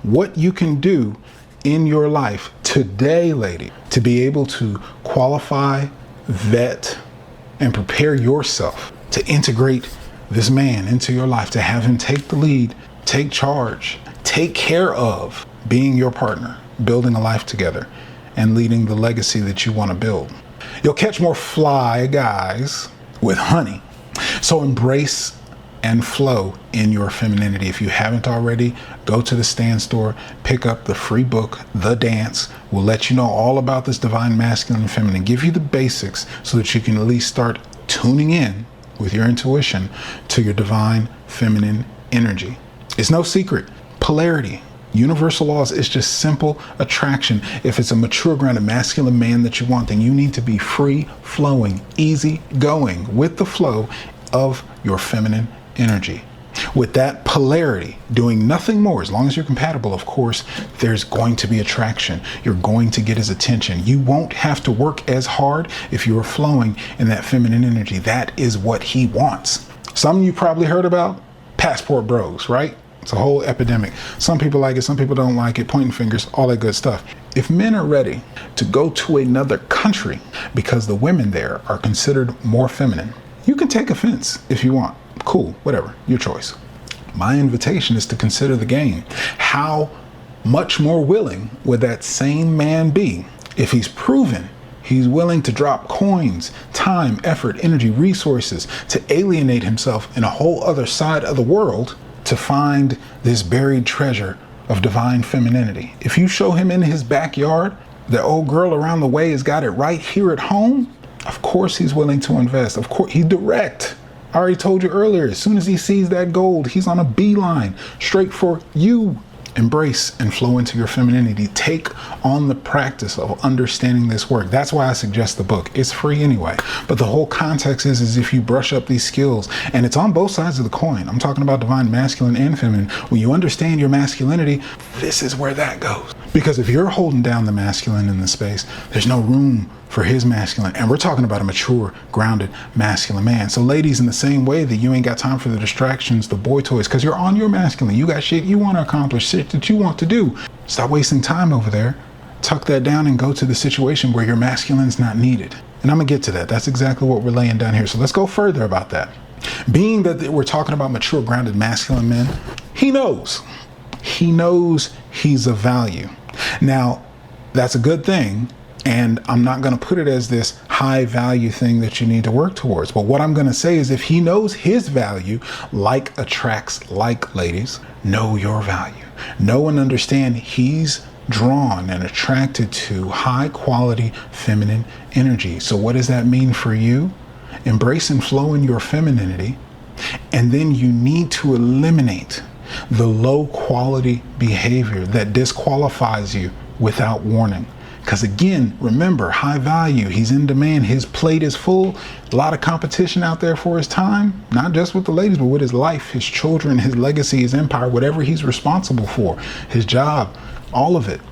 what you can do in your life today, lady, to be able to qualify, vet, and prepare yourself to integrate this man into your life, to have him take the lead, take charge, take care of being your partner, building a life together, and leading the legacy that you want to build. You'll catch more fly guys with honey. So embrace and flow in your femininity. If you haven't already, go to the Stand store, pick up the free book, The Dance. We'll let you know all about this divine masculine and feminine, give you the basics so that you can at least start tuning in with your intuition to your divine feminine energy. It's no secret. Polarity. Universal laws is just simple attraction. If it's a mature, grounded, masculine man that you want, then you need to be free flowing, easy going with the flow of your feminine energy. With that polarity, doing nothing more, as long as you're compatible, of course, there's going to be attraction. You're going to get his attention. You won't have to work as hard if you're flowing in that feminine energy. That is what he wants. Some of you probably heard about passport bros, right? It's a whole epidemic. Some people like it, some people don't like it, pointing fingers, all that good stuff. If men are ready to go to another country because the women there are considered more feminine, you can take offense if you want. Cool, whatever, your choice. My invitation is to consider the game. How much more willing would that same man be if he's proven he's willing to drop coins, time, effort, energy, resources to alienate himself in a whole other side of the world to find this buried treasure of divine femininity? If you show him in his backyard, the old girl around the way has got it right here at home, of course he's willing to invest. Of course, he's direct. I already told you earlier, as soon as he sees that gold, he's on a beeline straight for you. Embrace and flow into your femininity. Take on the practice of understanding this work. That's why I suggest the book. It's free anyway. But the whole context is if you brush up these skills, and it's on both sides of the coin. I'm talking about divine masculine and feminine. When you understand your masculinity, this is where that goes. Because if you're holding down the masculine in the space, there's no room for his masculine. And we're talking about a mature, grounded, masculine man. So ladies, in the same way that you ain't got time for the distractions, the boy toys, because you're on your masculine, you got shit you want to accomplish, shit that you want to do. Stop wasting time over there. Tuck that down and go to the situation where your masculine's not needed. And I'm gonna get to that. That's exactly what we're laying down here. So let's go further about that. Being that we're talking about mature, grounded, masculine men, he knows he's of value. Now, that's a good thing. And I'm not going to put it as this high value thing that you need to work towards. But what I'm going to say is if he knows his value, like attracts like, ladies, know your value. Know and understand he's drawn and attracted to high quality feminine energy. So what does that mean for you? Embrace and flow in your femininity. And then you need to eliminate the low quality behavior that disqualifies you without warning. Because again, remember, high value, he's in demand, his plate is full, a lot of competition out there for his time, not just with the ladies, but with his life, his children, his legacy, his empire, whatever he's responsible for, his job, all of it.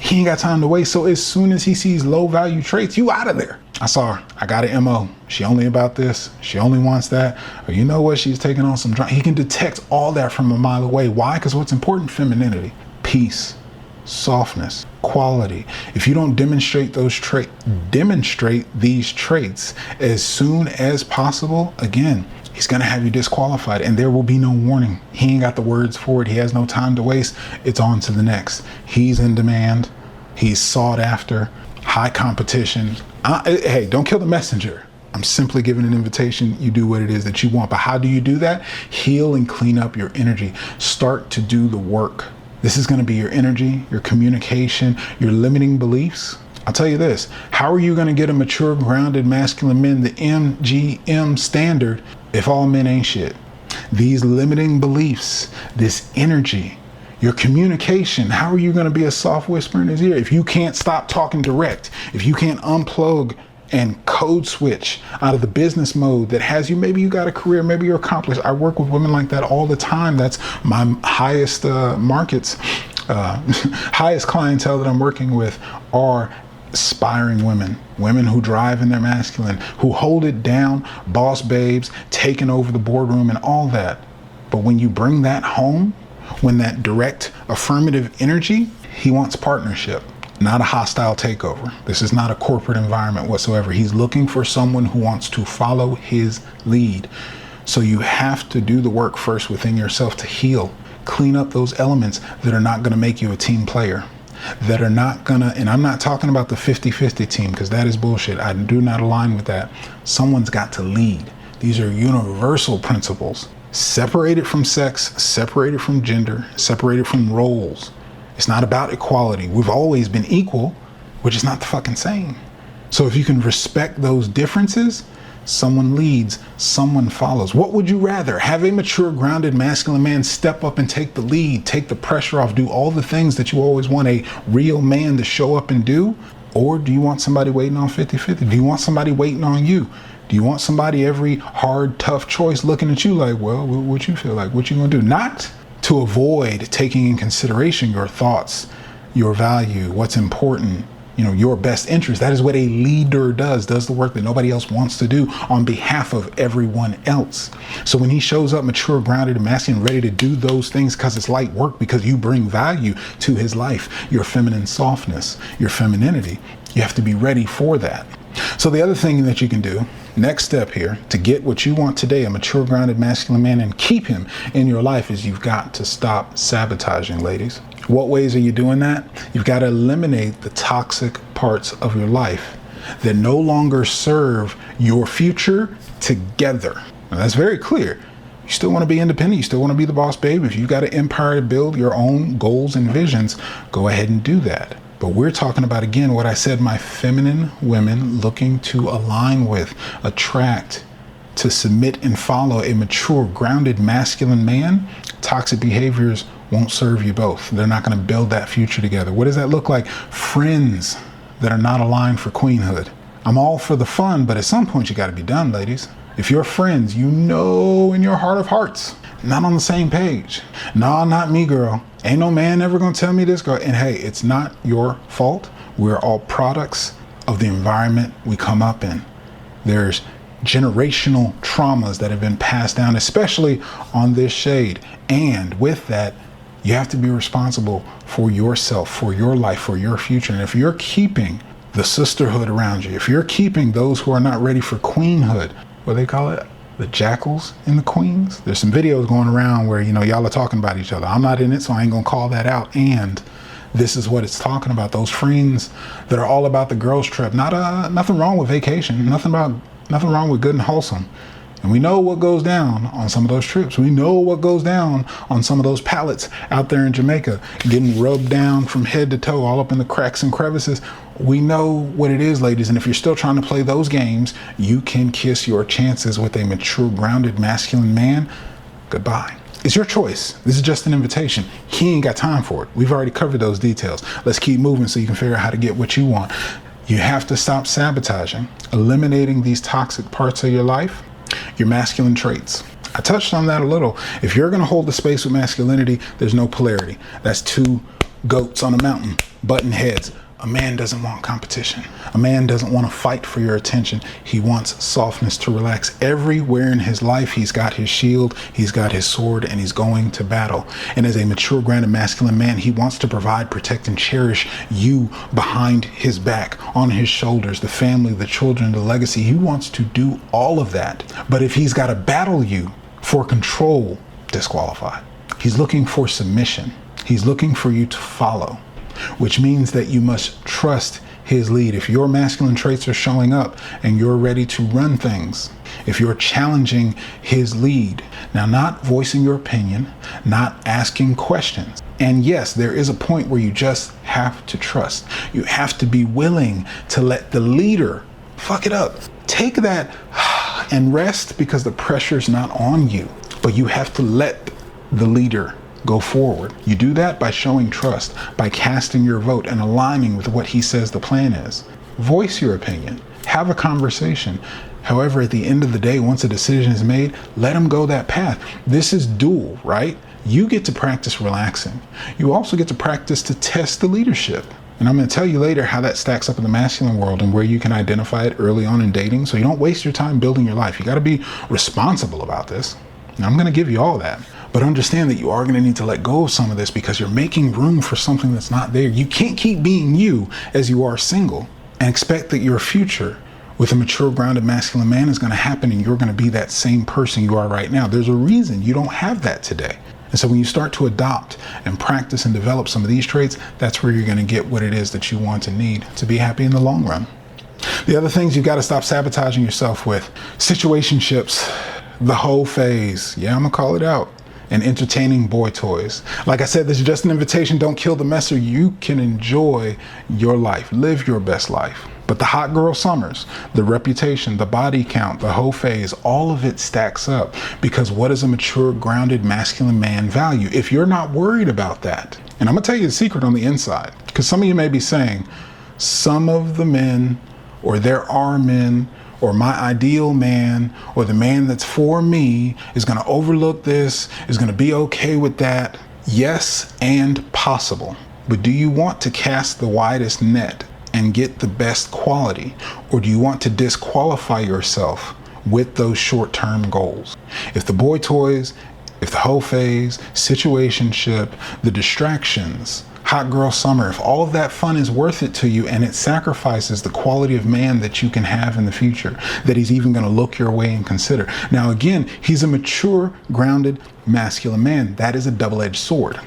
He ain't got time to waste. So as soon as he sees low value traits, you out of there. I saw her, I got an MO. She only about this, she only wants that. Or you know what, she's taking on some drama. He can detect all that from a mile away. Why? Because what's important? Femininity, peace, softness, quality. If you don't demonstrate these traits as soon as possible, again, he's going to have you disqualified and there will be no warning. He ain't got the words for it. He has no time to waste. It's on to the next. He's in demand. He's sought after. High competition. Hey, don't kill the messenger. I'm simply giving an invitation. You do what it is that you want. But how do you do that? Heal and clean up your energy. Start to do the work. This is going to be your energy, your communication, your limiting beliefs. I'll tell you this, how are you going to get a mature, grounded, masculine men, the MGM standard, if all men ain't shit? These limiting beliefs, this energy, your communication, how are you going to be a soft whisper in his ear if you can't stop talking direct, if you can't unplug and code switch out of the business mode that has you, maybe you got a career, maybe you're accomplished. I work with women like that all the time. That's my highest highest clientele that I'm working with are aspiring women who drive in their masculine, who hold it down, boss babes, taking over the boardroom and all that. But when you bring that home, When that direct affirmative energy, he wants partnership, not a hostile takeover. This is not a corporate environment whatsoever. He's looking for someone who wants to follow his lead. So you have to do the work first within yourself to heal, clean up those elements that are not going to make you a team player, that are not gonna, and I'm not talking about the 50-50 team, because that is bullshit. I do not align with that. Someone's got to lead. These are universal principles, separated from sex, separated from gender, separated from roles. It's not about equality. We've always been equal, which is not the fucking same. So if you can respect those differences, someone leads, someone follows. What would you rather? Have a mature, grounded, masculine man step up and take the lead, take the pressure off, do all the things that you always want a real man to show up and do? Or do you want somebody waiting on 50-50? Do you want somebody waiting on you? Do you want somebody every hard, tough choice looking at you like, well, what you feel like? What you gonna do? Not to avoid taking in consideration your thoughts, your value, what's important, your best interest. That is what a leader does the work that nobody else wants to do on behalf of everyone else. So when he shows up mature, grounded, and masculine, ready to do those things because it's light work, because you bring value to his life, your feminine softness, your femininity, you have to be ready for that. So the other thing that you can do, next step here, to get what you want today, a mature, grounded, masculine man, and keep him in your life, is you've got to stop sabotaging, ladies. What ways are you doing that? You've got to eliminate the toxic parts of your life that no longer serve your future together. Now, that's very clear. You still want to be independent. You still want to be the boss babe. If you've got an empire to build your own goals and visions, go ahead and do that. But we're talking about, again, what I said, my feminine women looking to align with, attract, to submit and follow a mature, grounded, masculine man. Toxic behaviors won't serve you both. They're not going to build that future together. What does that look like? Friends that are not aligned for queenhood. I'm all for the fun, but at some point you got to be done, ladies. If your friends, in your heart of hearts, not on the same page. No, not me, girl. Ain't no man ever gonna tell me this, girl. And hey, it's not your fault. We're all products of the environment we come up in. There's generational traumas that have been passed down, especially on this shade. And with that, you have to be responsible for yourself, for your life, for your future. And if you're keeping the sisterhood around you, if you're keeping those who are not ready for queenhood, what do they call it? The jackals and the queens. There's some videos going around where, y'all are talking about each other. I'm not in it, so I ain't gonna call that out. And this is what it's talking about. Those friends that are all about the girls trip. Nothing wrong with vacation. Nothing wrong with good and wholesome. And we know what goes down on some of those trips. We know what goes down on some of those pallets out there in Jamaica, getting rubbed down from head to toe, all up in the cracks and crevices. We know what it is, ladies. And if you're still trying to play those games, you can kiss your chances with a mature, grounded, masculine man. Goodbye. It's your choice. This is just an invitation. He ain't got time for it. We've already covered those details. Let's keep moving so you can figure out how to get what you want. You have to stop sabotaging, eliminating these toxic parts of your life, your masculine traits. I touched on that a little. If you're going to hold the space with masculinity, there's no polarity. That's two goats on a mountain, butting heads. A man doesn't want competition. A man doesn't want to fight for your attention. He wants softness to relax. Everywhere in his life, he's got his shield, he's got his sword, and he's going to battle. And as a mature, grounded, masculine man, he wants to provide, protect, and cherish you behind his back, on his shoulders, the family, the children, the legacy. He wants to do all of that. But if he's got to battle you for control, disqualified. He's looking for submission. He's looking for you to follow, which means that you must trust his lead. If your masculine traits are showing up and you're ready to run things, if you're challenging his lead, now not voicing your opinion, not asking questions. And yes, there is a point where you just have to trust. You have to be willing to let the leader fuck it up. Take that and rest, because the pressure's not on you, but you have to let the leader go forward. You do that by showing trust, by casting your vote and aligning with what he says the plan is. Voice your opinion, have a conversation. However, at the end of the day, once a decision is made, let him go that path. This is dual, right? You get to practice relaxing. You also get to practice to test the leadership. And I'm going to tell you later how that stacks up in the masculine world and where you can identify it early on in dating, so you don't waste your time building your life. You got to be responsible about this. And I'm going to give you all that. But understand that you are going to need to let go of some of this because you're making room for something that's not there. You can't keep being you as you are single and expect that your future with a mature, grounded, masculine man is going to happen and you're going to be that same person you are right now. There's a reason you don't have that today. And so when you start to adopt and practice and develop some of these traits, that's where you're going to get what it is that you want and need to be happy in the long run. The other things you've got to stop sabotaging yourself with: situationships, the whole phase. Yeah, I'm going to call it out. And entertaining boy toys. Like I said, this is just an invitation. Don't kill the messer. You can enjoy your life, live your best life. But the hot girl summers, the reputation, the body count, the whole phase, all of it stacks up. Because what does a mature, grounded, masculine man value? If you're not worried about that, and I'm gonna tell you the secret on the inside, because some of you may be saying, some of the men, or there are men, or my ideal man, or the man that's for me is going to overlook this, is going to be okay with that. Yes, and possible. But do you want to cast the widest net and get the best quality? Or do you want to disqualify yourself with those short-term goals? If the boy toys, if the whole phase, situationship, the distractions, hot girl summer, if all of that fun is worth it to you and it sacrifices the quality of man that you can have in the future, that he's even going to look your way and consider. Now, again, he's a mature, grounded, masculine man. That is a double-edged sword,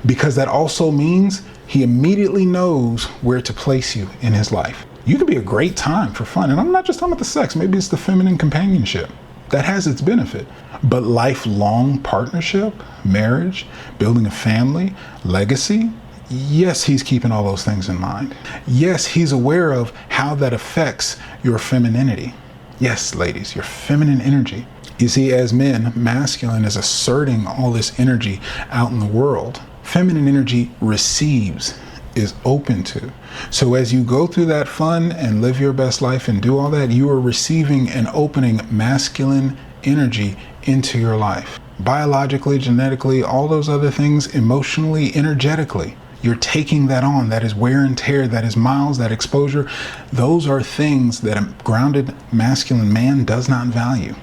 because that also means he immediately knows where to place you in his life. You can be a great time for fun. And I'm not just talking about the sex. Maybe it's the feminine companionship. That has its benefit. But lifelong partnership, marriage, building a family, legacy, yes, he's keeping all those things in mind. Yes, he's aware of how that affects your femininity. Yes, ladies, your feminine energy. You see, as men, masculine is asserting all this energy out in the world. Feminine energy receives, is open to. So as you go through that fun and live your best life and do all that, you are receiving and opening masculine energy into your life. Biologically, genetically, all those other things, emotionally, energetically. You're taking that on. That is wear and tear. That is miles, that exposure. Those are things that a grounded masculine man does not value.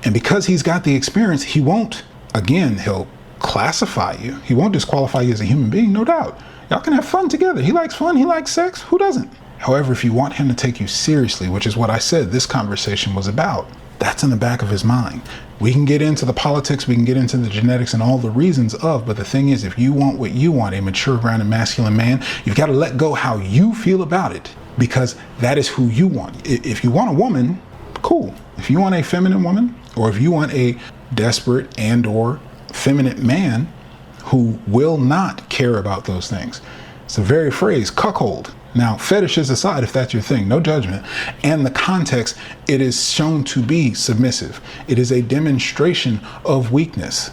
And because he's got the experience, he won't, again, he'll classify you. He won't disqualify you as a human being, no doubt. Y'all can have fun together. He likes fun. He likes sex. Who doesn't? However, if you want him to take you seriously, which is what I said this conversation was about, that's in the back of his mind. We can get into the politics, we can get into the genetics and all the reasons of, but the thing is, if you want what you want, a mature, grounded, masculine man, you've got to let go how you feel about it, because that is who you want. If you want a woman, cool. If you want a feminine woman, or if you want a desperate and or feminine man who will not care about those things. It's the very phrase, cuckold. Now, fetishes aside, if that's your thing, no judgment. And the context, it is shown to be submissive. It is a demonstration of weakness.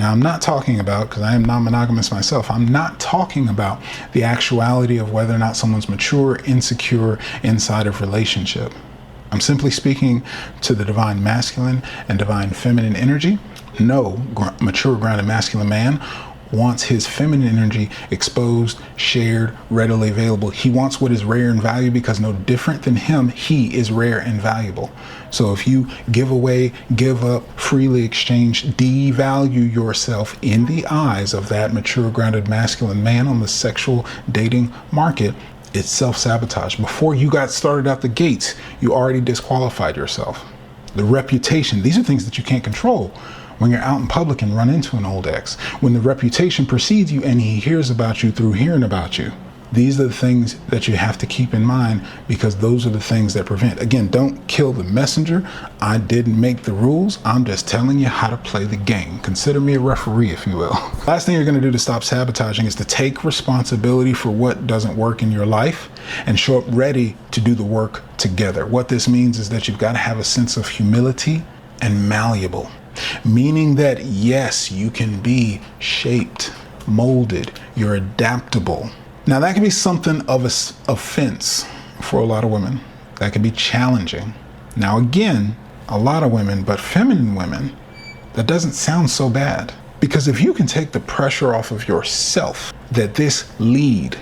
Now, I'm not talking about, because I am non-monogamous myself, I'm not talking about the actuality of whether or not someone's mature, insecure, inside of relationship. I'm simply speaking to the divine masculine and divine feminine energy. No mature, grounded, masculine man wants his feminine energy exposed, shared, readily available. He wants what is rare and valuable, because no different than him, he is rare and valuable. So if you give away, give up, freely exchange, devalue yourself in the eyes of that mature, grounded, masculine man on the sexual dating market, it's self-sabotage. Before you got started out the gates, you already disqualified yourself. The reputation, these are things that you can't control. When you're out in public and run into an old ex, when the reputation precedes you and he hears about you through hearing about you, these are the things that you have to keep in mind, because those are the things that prevent. Again, don't kill the messenger. I didn't make the rules. I'm just telling you how to play the game. Consider me a referee, if you will. Last thing you're going to do to stop sabotaging is to take responsibility for what doesn't work in your life and show up ready to do the work together. What this means is that you've got to have a sense of humility and malleable. Meaning that, yes, you can be shaped, molded, you're adaptable. Now, that can be something of an offense for a lot of women. That can be challenging. Now, again, a lot of women, but feminine women, that doesn't sound so bad. Because if you can take the pressure off of yourself, that this lead,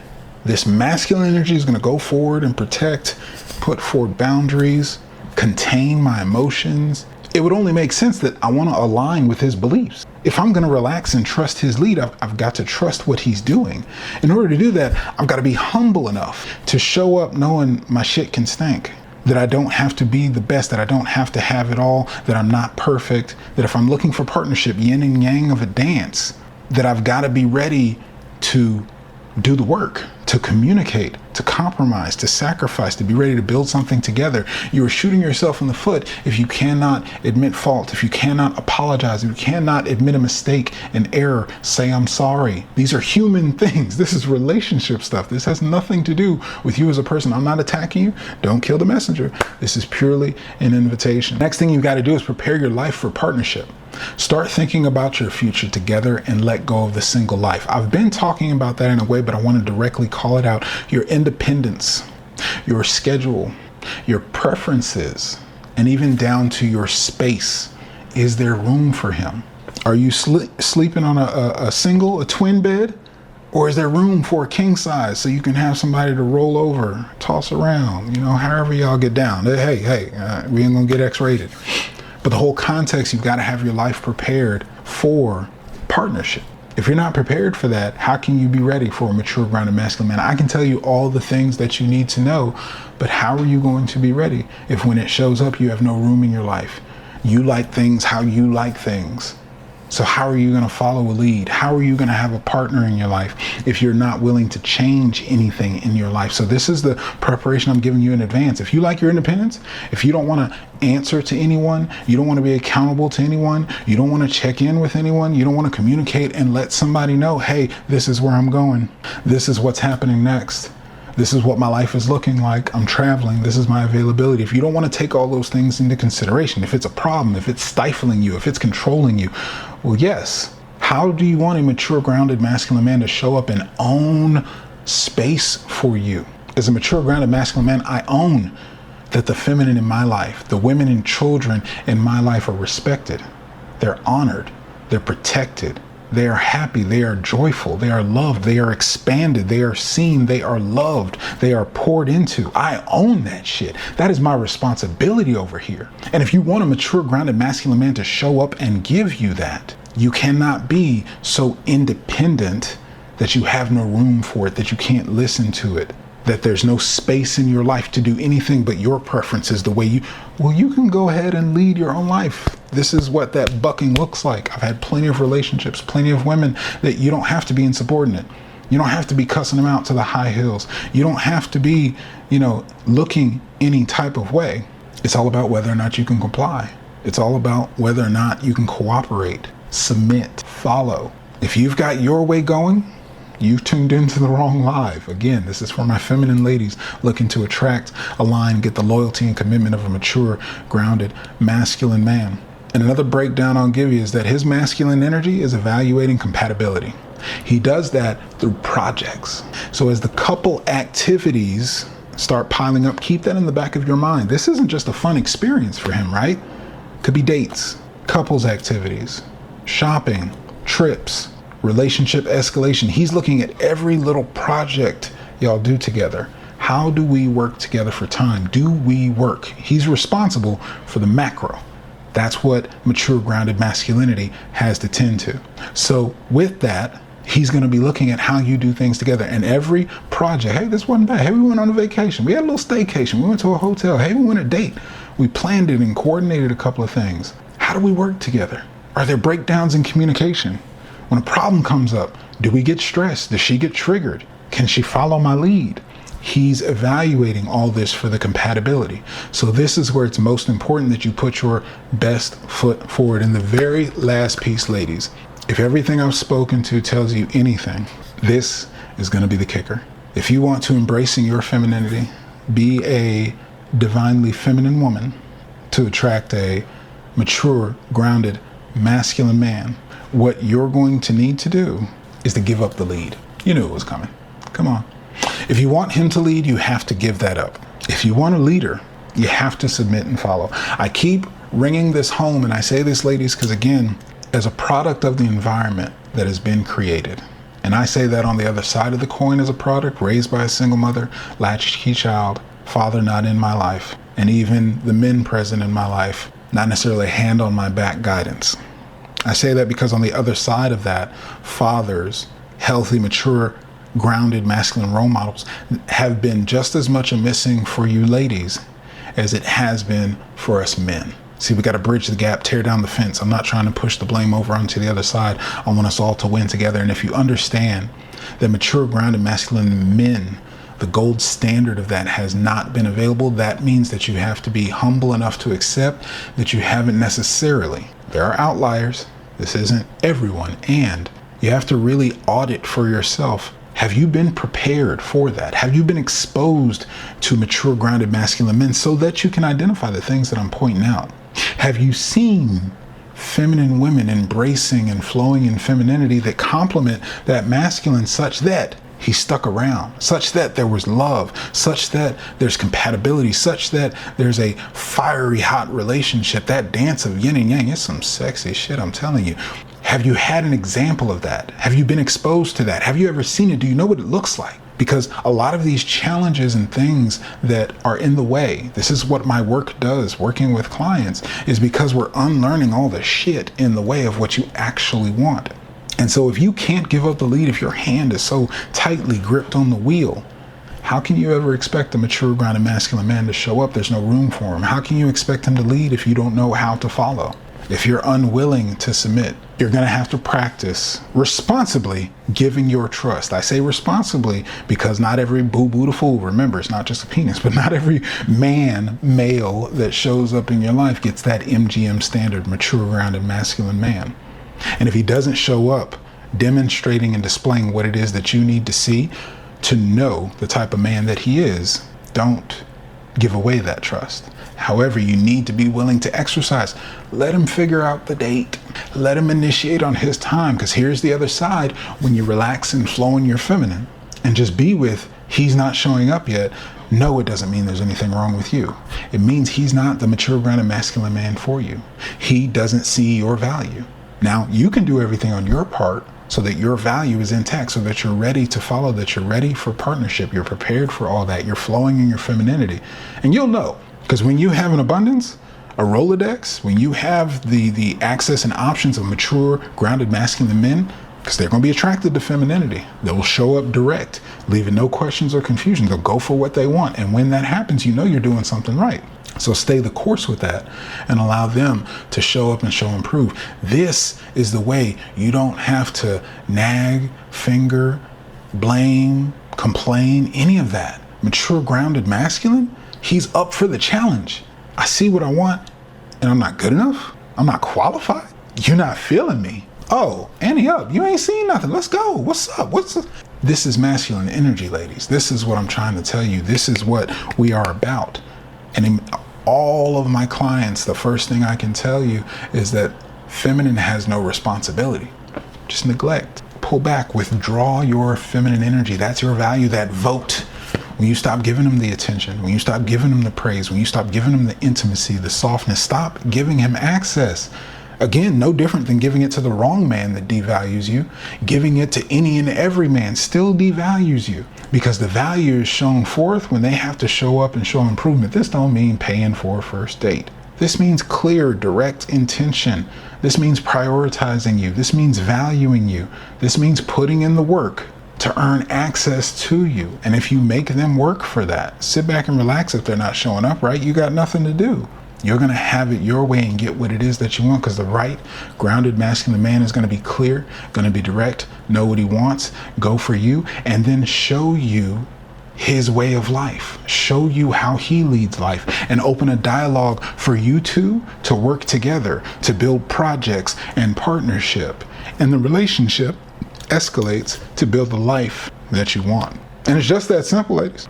this masculine energy is going to go forward and protect, put forward boundaries, contain my emotions, it would only make sense that I want to align with his beliefs. If I'm going to relax and trust his lead, I've got to trust what he's doing. In order to do that, I've got to be humble enough to show up knowing my shit can stink, that I don't have to be the best, that I don't have to have it all, that I'm not perfect, that if I'm looking for partnership, yin and yang of a dance, that I've got to be ready to do the work, to communicate, to compromise, to sacrifice, to be ready to build something together. You are shooting yourself in the foot if you cannot admit fault, if you cannot apologize, if you cannot admit a mistake, an error, say I'm sorry. These are human things. This is relationship stuff. This has nothing to do with you as a person. I'm not attacking you. Don't kill the messenger. This is purely an invitation. Next thing you've got to do is prepare your life for partnership. Start thinking about your future together and let go of the single life. I've been talking about that in a way, but I want to directly call it out. Your independence, your schedule, your preferences, and even down to your space. Is there room for him? Are you sleeping on a single, a twin bed? Or is there room for a king size so you can have somebody to roll over, toss around, however y'all get down? Hey, we ain't gonna get X-rated. But the whole context, you've got to have your life prepared for partnership. If you're not prepared for that, how can you be ready for a mature, grounded, masculine man? I can tell you all the things that you need to know, but how are you going to be ready if when it shows up, you have no room in your life? You like things how you like things. So how are you going to follow a lead? How are you going to have a partner in your life if you're not willing to change anything in your life? So this is the preparation I'm giving you in advance. If you like your independence, if you don't want to answer to anyone, you don't want to be accountable to anyone, you don't want to check in with anyone, you don't want to communicate and let somebody know, hey, this is where I'm going. This is what's happening next. This is what my life is looking like. I'm traveling. This is my availability. If you don't want to take all those things into consideration, if it's a problem, if it's stifling you, if it's controlling you, well, yes. How do you want a mature, grounded, masculine man to show up and own space for you? As a mature, grounded, masculine man, I own that the feminine in my life, the women and children in my life are respected. They're honored. They're protected. They are happy, they are joyful, they are loved, they are expanded, they are seen, they are loved, they are poured into. I own that shit. That is my responsibility over here. And if you want a mature, grounded, masculine man to show up and give you that, you cannot be so independent that you have no room for it, that you can't listen to it, that there's no space in your life to do anything but your preferences the way you can go ahead and lead your own life. This is what that bucking looks like. I've had plenty of relationships, plenty of women that you don't have to be insubordinate. You don't have to be cussing them out to the high hills. You don't have to be, looking any type of way. It's all about whether or not you can comply. It's all about whether or not you can cooperate, submit, follow. If you've got your way going, you've tuned into the wrong live. Again, this is for my feminine ladies looking to attract, align, get the loyalty and commitment of a mature, grounded, masculine man. And another breakdown I'll give you is that his masculine energy is evaluating compatibility. He does that through projects. So as the couple activities start piling up, keep that in the back of your mind. This isn't just a fun experience for him, right? Could be dates, couples activities, shopping, trips, relationship escalation. He's looking at every little project y'all do together. How do we work together for time? Do we work? He's responsible for the macro. That's what mature, grounded masculinity has to tend to. So with that, he's going to be looking at how you do things together. And every project, hey, this wasn't bad. Hey, we went on a vacation. We had a little staycation. We went to a hotel. Hey, we went on a date. We planned it and coordinated a couple of things. How do we work together? Are there breakdowns in communication? When a problem comes up, do we get stressed? Does she get triggered? Can she follow my lead? He's evaluating all this for the compatibility. So this is where it's most important that you put your best foot forward. And the very last piece, ladies, if everything I've spoken to tells you anything, this is going to be the kicker. If you want to embrace your femininity, be a divinely feminine woman to attract a mature, grounded, masculine man, what you're going to need to do is to give up the lead. You knew it was coming. Come on. If you want him to lead, you have to give that up. If you want a leader, you have to submit and follow. I keep ringing this home, and I say this, ladies, because again, as a product of the environment that has been created, and I say that on the other side of the coin as a product, raised by a single mother, latchkey child, father not in my life, and even the men present in my life not necessarily hand on my back guidance. I say that because on the other side of that, fathers, healthy, mature, grounded, masculine role models have been just as much a missing for you ladies as it has been for us men. See, we got to bridge the gap, tear down the fence. I'm not trying to push the blame over onto the other side. I want us all to win together. And if you understand that mature, grounded, masculine men, the gold standard of that has not been available, that means that you have to be humble enough to accept that you haven't necessarily. There are outliers. This isn't everyone. And you have to really audit for yourself. Have you been prepared for that? Have you been exposed to mature, grounded, masculine men so that you can identify the things that I'm pointing out? Have you seen feminine women embracing and flowing in femininity that complement that masculine such that he stuck around, such that there was love, such that there's compatibility, such that there's a fiery, hot relationship? That dance of yin and yang is some sexy shit, I'm telling you. Have you had an example of that? Have you been exposed to that? Have you ever seen it? Do you know what it looks like? Because a lot of these challenges and things that are in the way, this is what my work does, working with clients, is because we're unlearning all the shit in the way of what you actually want. And so if you can't give up the lead, if your hand is so tightly gripped on the wheel, how can you ever expect a mature, grounded, masculine man to show up? There's no room for him. How can you expect him to lead if you don't know how to follow? If you're unwilling to submit, you're going to have to practice responsibly giving your trust. I say responsibly because not every boo-boo to fool, remember, it's not just a penis, but not every male that shows up in your life gets that MGM standard, mature, grounded, masculine man. And if he doesn't show up demonstrating and displaying what it is that you need to see to know the type of man that he is, don't give away that trust. However, you need to be willing to exercise. Let him figure out the date. Let him initiate on his time, because here's the other side. When you relax and flow in your feminine and just be with, he's not showing up yet. No, it doesn't mean there's anything wrong with you. It means he's not the mature, grounded, masculine man for you. He doesn't see your value. Now, you can do everything on your part so that your value is intact, so that you're ready to follow, that you're ready for partnership, you're prepared for all that, you're flowing in your femininity. And you'll know, because when you have an abundance, a Rolodex, when you have the access and options of mature, grounded, masculine men, because they're going to be attracted to femininity. They'll show up direct, leaving no questions or confusion. They'll go for what they want. And when that happens, you know you're doing something right. So stay the course with that and allow them to show up and show and prove. This is the way you don't have to nag, finger, blame, complain, any of that. Mature, grounded, masculine, he's up for the challenge. I see what I want and I'm not good enough. I'm not qualified. You're not feeling me. Oh, Annie up. You ain't seen nothing. Let's go. What's up? This is masculine energy, ladies. This is what I'm trying to tell you. This is what we are about. And in all of my clients, the first thing I can tell you is that feminine has no responsibility. Just neglect. Pull back. Withdraw your feminine energy. That's your value. That vote. When you stop giving them the attention, when you stop giving them the praise, when you stop giving them the intimacy, the softness, stop giving him access. Again, no different than giving it to the wrong man that devalues you. Giving it to any and every man still devalues you, because the value is shown forth when they have to show up and show improvement. This don't mean paying for a first date. This means clear, direct intention. This means prioritizing you. This means valuing you. This means putting in the work to earn access to you. And if you make them work for that, sit back and relax if they're not showing up, right? You got nothing to do. You're going to have it your way and get what it is that you want, because the right grounded masculine man is going to be clear, going to be direct, know what he wants, go for you, and then show you his way of life, show you how he leads life, and open a dialogue for you two to work together to build projects and partnership. And the relationship escalates to build the life that you want. And it's just that simple, ladies.